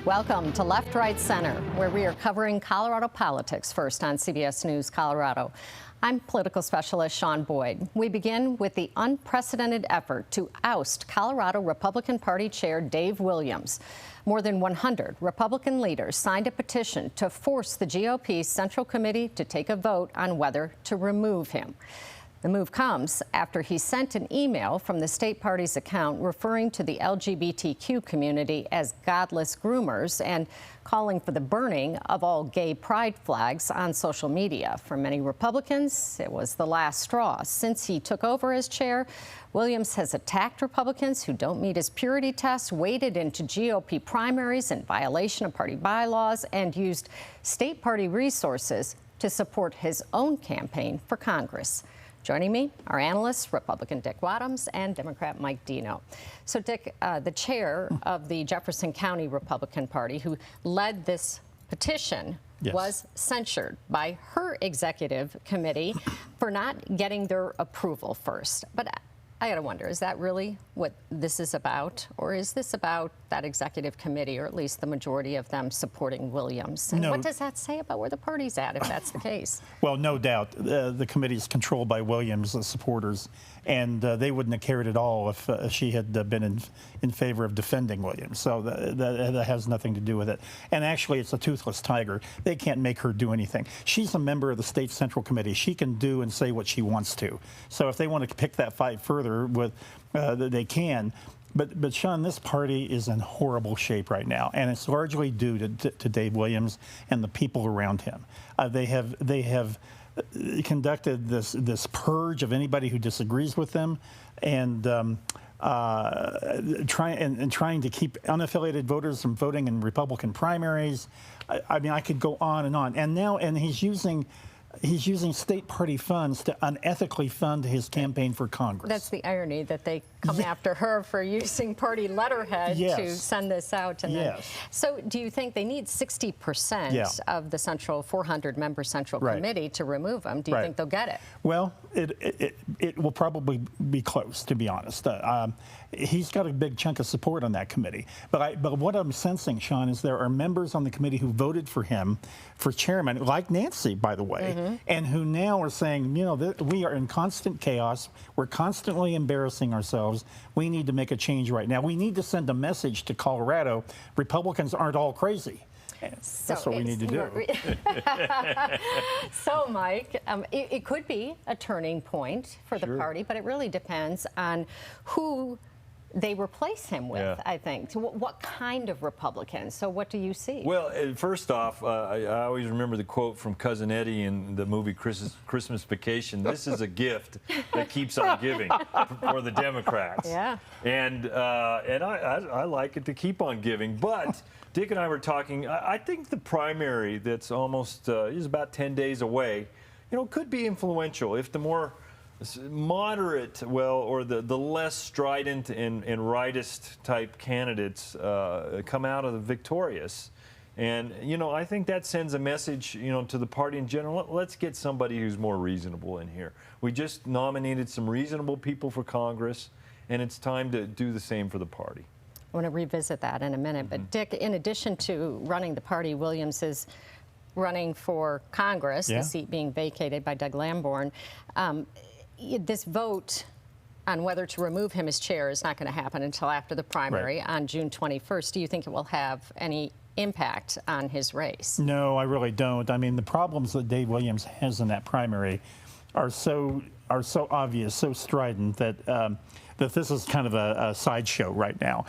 Welcome to Left, Right, Center, where we are covering Colorado politics first on CBS News Colorado. I'm political specialist Sean Boyd. We begin with the unprecedented effort to oust Colorado Republican Party Chair Dave Williams. More than 100 Republican leaders signed a petition to force the GOP Central Committee to take a vote on whether to remove him. The move comes after he sent an email from the state party's account referring to the LGBTQ community as godless groomers and calling for the burning of all gay pride flags on social media. For many Republicans, it was the last straw. Since he took over as chair, Williams has attacked Republicans who don't meet his purity test, waded into GOP primaries in violation of party bylaws, and used state party resources to support his own campaign for Congress. Joining me, our analysts, Republican Dick Wadhams and Democrat Mike Dino. So, Dick, the chair of the Jefferson County Republican Party, who led this petition, was censured by her executive committee for not getting their approval first. But I gotta wonder, is that really what this is about? Or is this about that executive committee, or at least the majority of them, supporting Williams? And what does that say about where the party's at, if that's the case? Well, no doubt. The committee is controlled by Williams' supporters, and they wouldn't have cared at all if she had been in favor of defending Williams. So that has nothing to do with it. And actually, it's a toothless tiger. They can't make her do anything. She's a member of the state central committee. She can do and say what she wants to. So if they want to pick that fight further, they can. But Sean, this party is in horrible shape right now, and it's largely due to Dave Williams and the people around him. They have conducted this purge of anybody who disagrees with them, and trying to keep unaffiliated voters from voting in Republican primaries. I mean, I could go on and on. And he's using state party funds to unethically fund his campaign for Congress. That's the irony, that they come after her for using party letterhead to send this out. And then, so do you think they need 60% of the 400-member Central Committee to remove him? Do you think they'll get it? Well, it will probably be close, to be honest. He's got a big chunk of support on that committee. But what I'm sensing, Sean, is there are members on the committee who voted for him for chairman, like Nancy, by the way, and who now are saying, you know, we are in constant chaos. We're constantly embarrassing ourselves. We need to make a change right now. We need to send a message to Colorado. Republicans aren't all crazy. That's what we need to do. So, Mike, it could be a turning point for the party, but it really depends on who they replace him with, I think. So what kind of Republican? So what do you see? Well, first off, I always remember the quote from Cousin Eddie in the movie Christmas Vacation. This is a gift that keeps on giving for the Democrats. And I like it to keep on giving. But Dick and I were talking, I think the primary that's almost is about 10 days away, you know, could be influential if the more moderate, or the less strident and rightist type candidates come out of the victorious. And, you know, I think that sends a message, you know, to the party in general. Let's get somebody who's more reasonable in here. We just nominated some reasonable people for Congress, and it's time to do the same for the party. I want to revisit that in a minute. But, Dick, in addition to running the party, Williams is running for Congress, the seat being vacated by Doug Lamborn. This vote on whether to remove him as chair is not going to happen until after the primary on June 21st. Do you think it will have any impact on his race? No, I really don't. I mean, the problems that Dave Williams has in that primary are so obvious, so strident that that this is kind of a sideshow right now,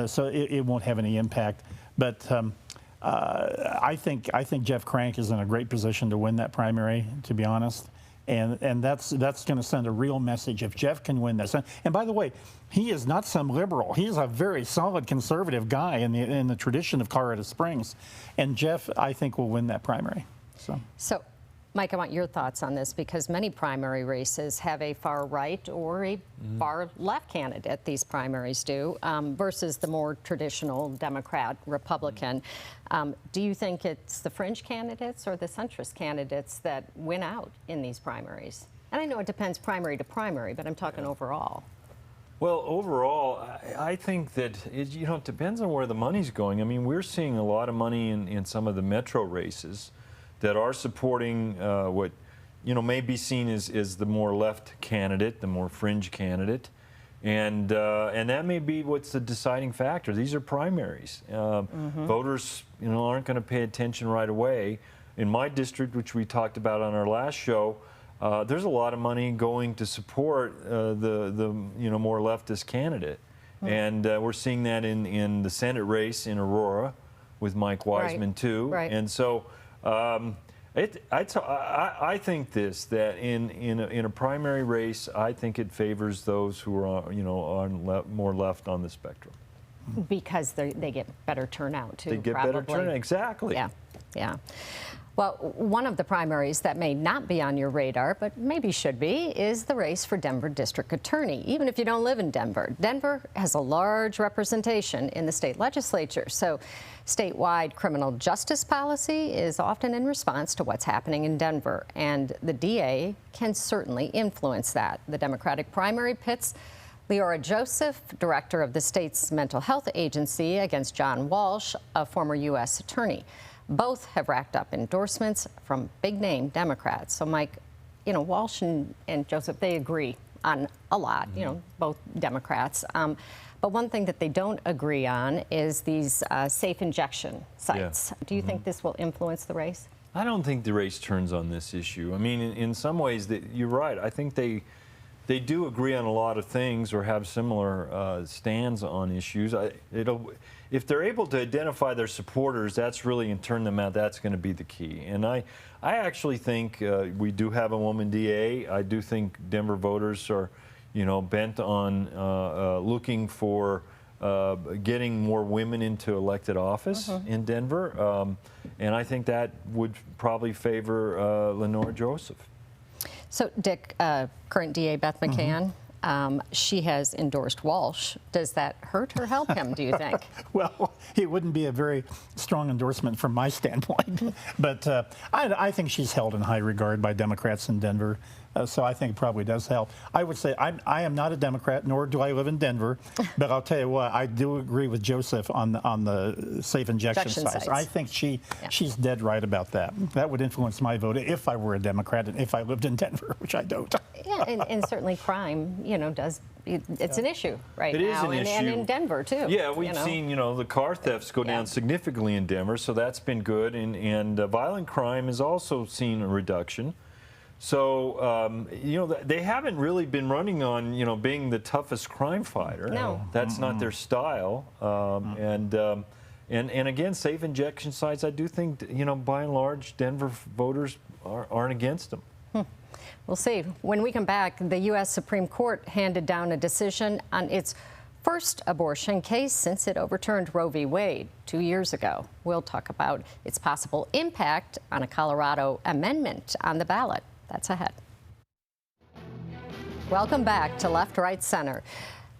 so it won't have any impact. But I think Jeff Crank is in a great position to win that primary, to be honest. And that's going to send a real message if Jeff can win this. And by the way, he is not some liberal. He is a very solid conservative guy in the tradition of Colorado Springs. And Jeff, I think, will win that primary. So, Mike, I want your thoughts on this, because many primary races have a far right or a far left candidate, these primaries do, versus the more traditional Democrat, Republican. Do you think it's the fringe candidates or the centrist candidates that win out in these primaries? And I know it depends primary to primary, but I'm talking overall. Well, overall, I think that it depends on where the money's going. I mean, we're seeing a lot of money in some of the metro races that are supporting what may be seen as the more left candidate, the more fringe candidate, and that may be what's the deciding factor. These are primaries. Voters, aren't going to pay attention right away. In my district, which we talked about on our last show, there's a lot of money going to support the more leftist candidate, and we're seeing that in the Senate race in Aurora with Mike Wiseman too. Right. And so I think that in a primary race, I think it favors those who are more left on the spectrum. Because they get better turnout too. They get probably. better turnout, exactly. Yeah, yeah. Well, one of the primaries that may not be on your radar, but maybe should be, is the race for Denver District Attorney, even if you don't live in Denver. Denver has a large representation in the state legislature, so statewide criminal justice policy is often in response to what's happening in Denver, and the DA can certainly influence that. The Democratic primary pits Leora Joseph, director of the state's mental health agency, against John Walsh, a former U.S. attorney. Both have racked up endorsements from big-name Democrats. So, Mike, Walsh and Joseph, they agree on a lot, both Democrats. But one thing that they don't agree on is these safe injection sites. Yeah. Do you think this will influence the race? I don't think the race turns on this issue. I mean, in some ways, you're right. I think they do agree on a lot of things or have similar stands on issues. If they're able to identify their supporters, that's really, and turn them out, that's going to be the key. And I actually think we do have a woman DA. I do think Denver voters are, bent on looking for getting more women into elected office in Denver. And I think that would probably favor Leora Joseph. So, Dick, current DA Beth McCann, she has endorsed Walsh. Does that hurt or help him, do you think? Well, it wouldn't be a very strong endorsement from my standpoint. But I think she's held in high regard by Democrats in Denver. So I think it probably does help. I would say I am not a Democrat, nor do I live in Denver. But I'll tell you what, I do agree with Joseph on the safe injection sites. I think she's dead right about that. That would influence my vote if I were a Democrat and if I lived in Denver, which I don't. Yeah, and certainly crime, it's an issue right now. It is an issue. And in Denver, too. Yeah, we've seen, the car thefts go down significantly in Denver, so that's been good. And violent crime has also seen a reduction. So, they haven't really been running on, being the toughest crime fighter. No. That's not their style. And again, safe injection sites, I do think, by and large, Denver voters aren't against them. We'll see. When we come back, the U.S. Supreme Court handed down a decision on its first abortion case since it overturned Roe v. Wade 2 years ago. We'll talk about its possible impact on a Colorado amendment on the ballot. That's ahead. Welcome back to Left, Right, Center.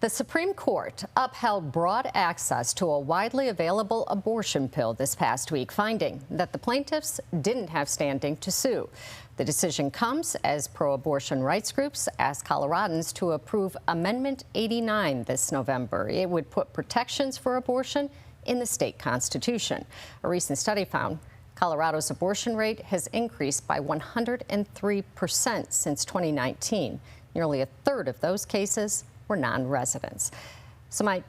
The Supreme Court upheld broad access to a widely available abortion pill this past week, finding that the plaintiffs didn't have standing to sue. The decision comes as pro-abortion rights groups ask Coloradans to approve Amendment 89 this November. It would put protections for abortion in the state constitution. A recent study found Colorado's abortion rate has increased by 103% since 2019. Nearly a third of those cases were non-residents. So, Mike,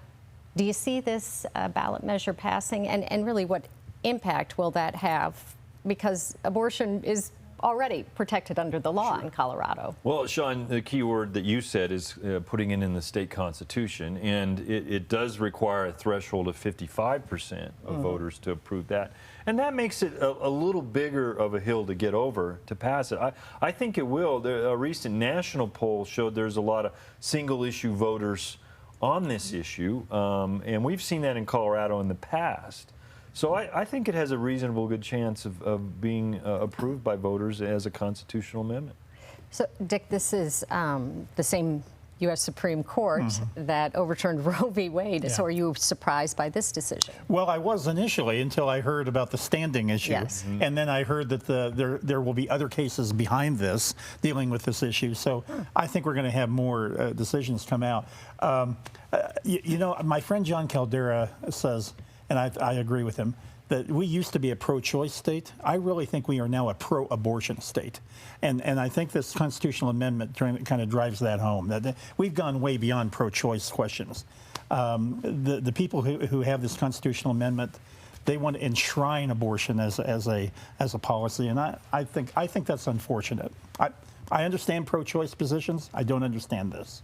do you see this ballot measure passing? And really, what impact will that have? Because abortion is already protected under the law in Colorado. Well, Sean, the key word that you said is putting it in the state constitution, and it does require a threshold of 55% of voters to approve that. And that makes it a little bigger of a hill to get over to pass it. I think it will. A recent national poll showed there's a lot of single-issue voters on this issue, and we've seen that in Colorado in the past. So I think it has a reasonable good chance of being approved by voters as a constitutional amendment. So, Dick, this is the same U.S. Supreme Court that overturned Roe v. Wade. Yeah. So are you surprised by this decision? Well, I was initially until I heard about the standing issue. Yes. And then I heard that there will be other cases behind this dealing with this issue. So I think we're going to have more decisions come out. You know, my friend John Caldera says, and I agree with him, that we used to be a pro-choice state. I really think we are now a pro-abortion state. And I think this constitutional amendment kind of drives that home, that we've gone way beyond pro-choice questions. The people who have this constitutional amendment, they want to enshrine abortion as a policy, and I think that's unfortunate. I understand pro-choice positions. I don't understand this.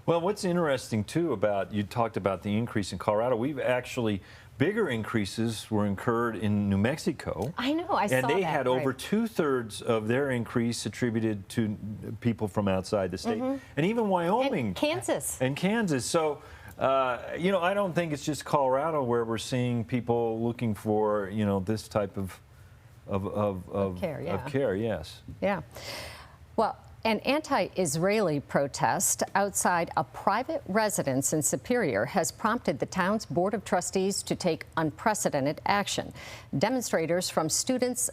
Well, what's interesting too about, you talked about the increase in Colorado. We've actually, bigger increases were incurred in New Mexico. I know, I saw that. And they had over 2/3 of their increase attributed to people from outside the state. And even Wyoming. And Kansas. And Kansas. So, you know, I don't think it's just Colorado where we're seeing people looking for, you know, this type of care, yeah. of care, yes. Yeah. Well, an anti-Israeli protest outside a private residence in Superior has prompted the town's Board of Trustees to take unprecedented action. Demonstrators from Students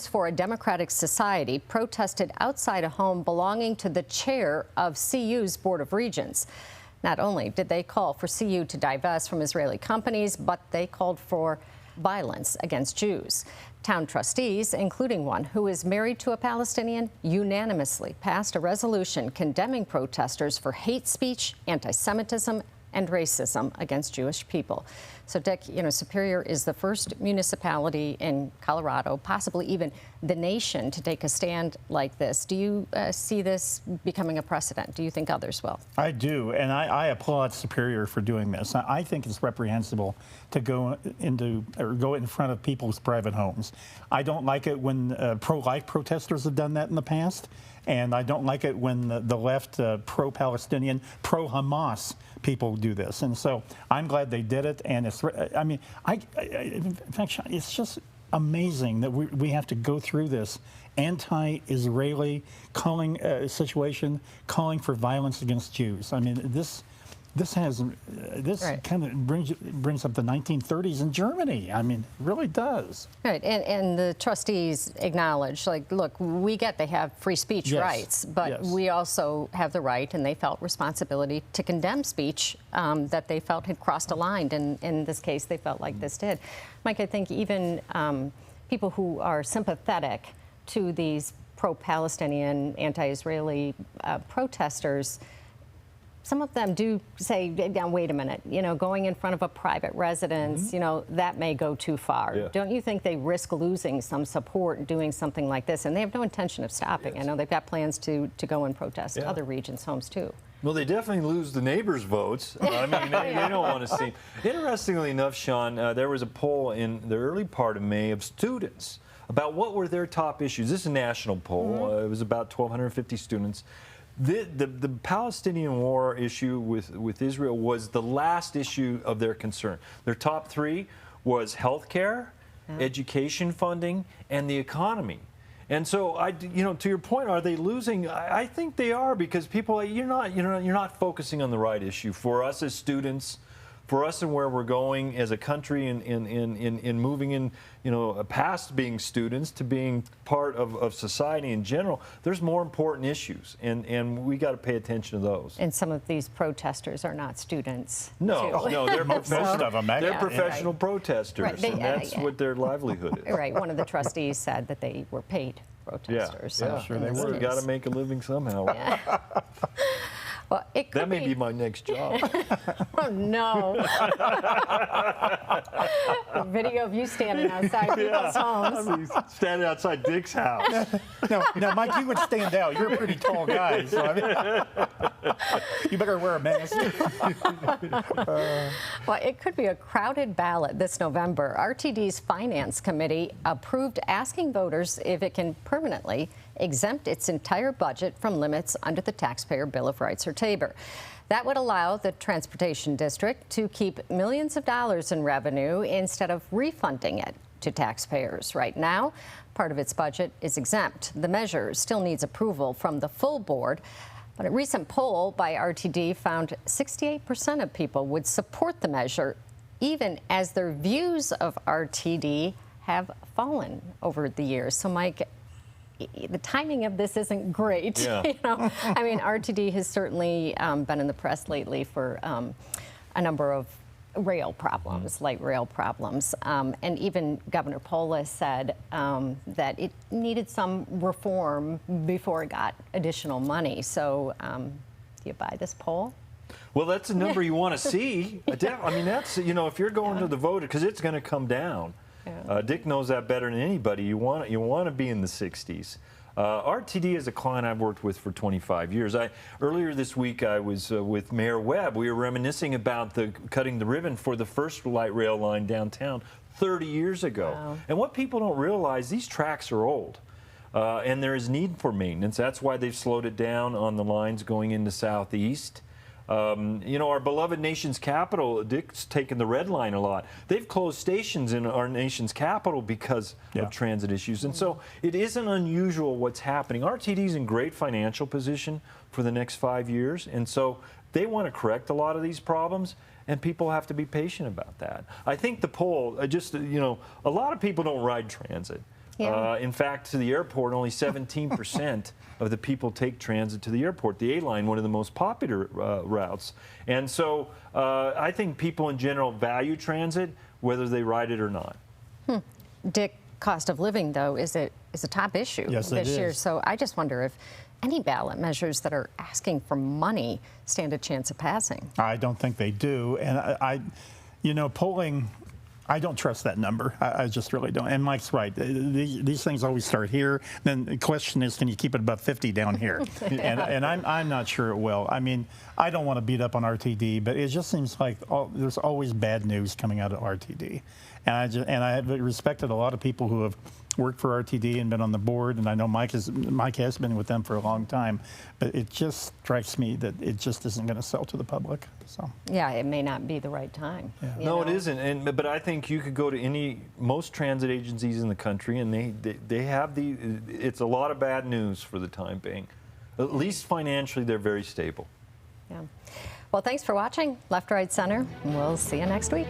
for a Democratic Society protested outside a home belonging to the chair of CU's Board of Regents. Not only did they call for CU to divest from Israeli companies, but they called for violence against Jews. Town trustees, including one who is married to a Palestinian, unanimously passed a resolution condemning protesters for hate speech, anti-Semitism, and racism against Jewish people. So, Dick, you know, Superior is the first municipality in Colorado, possibly even the nation, to take a stand like this. Do you see this becoming a precedent? Do you think others will? I do, and I applaud Superior for doing this. I think it's reprehensible to go in front of people's private homes. I don't like it when pro-life protesters have done that in the past, and I don't like it when the left, pro-Palestinian, pro-Hamas people do this. And so I'm glad they did it. And it's, I mean, in fact, it's just amazing that we have to go through this anti-Israeli situation, calling for violence against Jews. I mean, this Right. kind of brings up the 1930s in Germany. I mean, it really does. Right, and the trustees acknowledge, like, look, we get they have free speech rights, but we also have the right, and they felt responsibility to condemn speech that they felt had crossed a line, and in this case, they felt like this did. Mike, I think even people who are sympathetic to these pro-Palestinian, anti-Israeli protesters, some of them do say, now, wait a minute, you know, going in front of a private residence, you know, that may go too far. Yeah. Don't you think they risk losing some support doing something like this? And they have no intention of stopping. I know they've got plans to go and protest other regions' homes, too. Well, they definitely lose the neighbors' votes. I mean, they don't want to see. Interestingly enough, Sean, there was a poll in the early part of May of students about what were their top issues. This is a national poll. It was about 1,250 students. The Palestinian war issue with Israel was the last issue of their concern. Their top three was health care, education funding, and the economy. And so, you know, to your point, are they losing? I think they are, because people, you're not focusing on the right issue. For us as students, for us and where we're going as a country in moving in, you know, past being students to being part of society in general, there's more important issues, and we got to pay attention to those. And some of these protesters are not students. No, no, they're Most of them, they're professional protesters, Right. and that's what their livelihood is. Right. One of the trustees said that they were paid protesters. Yeah, sure they in this were. We've got to case. make a living somehow. Well, it could That may be my next job. Oh, no. A video of you standing outside people's homes. I mean, standing outside Dick's house. No, Mike, you would stand out. You're a pretty tall guy, so I mean, you better wear a mask. Well, it could be a crowded ballot this November. RTD's Finance Committee approved asking voters if it can permanently exempt its entire budget from limits under the Taxpayer Bill of Rights or TABOR. That would allow the Transportation District to keep millions of dollars in revenue instead of refunding it to taxpayers. Right now, part of its budget is exempt. The measure still needs approval from the full board. But a recent poll by RTD found 68% of people would support the measure, even as their views of RTD have fallen over the years. So, Mike, the timing of this isn't great. Yeah. You know? I mean, RTD has certainly been in the press lately for a number of rail problems, light rail problems. And even Governor Polis said that it needed some reform before it got additional money. So do you buy this poll? Well, that's a number you want to see. I mean, that's, you know, if you're going to the voter, because it's going to come down. Yeah. Dick knows that better than anybody. You want to be in the 60s. RTD is a client I've worked with for 25 years. Earlier this week, I was with Mayor Webb. We were reminiscing about cutting the ribbon for the first light rail line downtown 30 years ago. Wow. And what people don't realize, these tracks are old. And there is need for maintenance. That's why they've slowed it down on the lines going into Southeast. You know, our beloved nation's capital, Dick's taken the red line a lot. They've closed stations in our nation's capital because of transit issues. And so it isn't unusual what's happening. RTD's in great financial position for the next 5 years. And so they want to correct a lot of these problems. And people have to be patient about that. I think the poll, you know, a lot of people don't ride transit. Yeah. In fact, to the airport, only 17% of the people take transit to the airport. The A-line, one of the most popular routes. And so I think people in general value transit, whether they ride it or not. Dick, cost of living, though, is a top issue Yes, this it year. is. So I just wonder if any ballot measures that are asking for money stand a chance of passing. I don't think they do. And you know, polling, I don't trust that number. I just really don't. And Mike's right. These things always start here. Then the question is, can you keep it above 50 down here? And I'm not sure it will. I mean, I don't want to beat up on RTD, but it just seems like there's always bad news coming out of RTD. And I have respected a lot of people who have worked for RTD and been on the board, and I know Mike has been with them for a long time, but it just strikes me that it just isn't going to sell to the public. So Yeah, it may not be the right time. Yeah. you No, know? it isn't. But I think you could go to most transit agencies in the country, and they have it's a lot of bad news for the time being. At least financially, they're very stable. Yeah. Well, thanks for watching Left, Right, Center. We'll see you next week.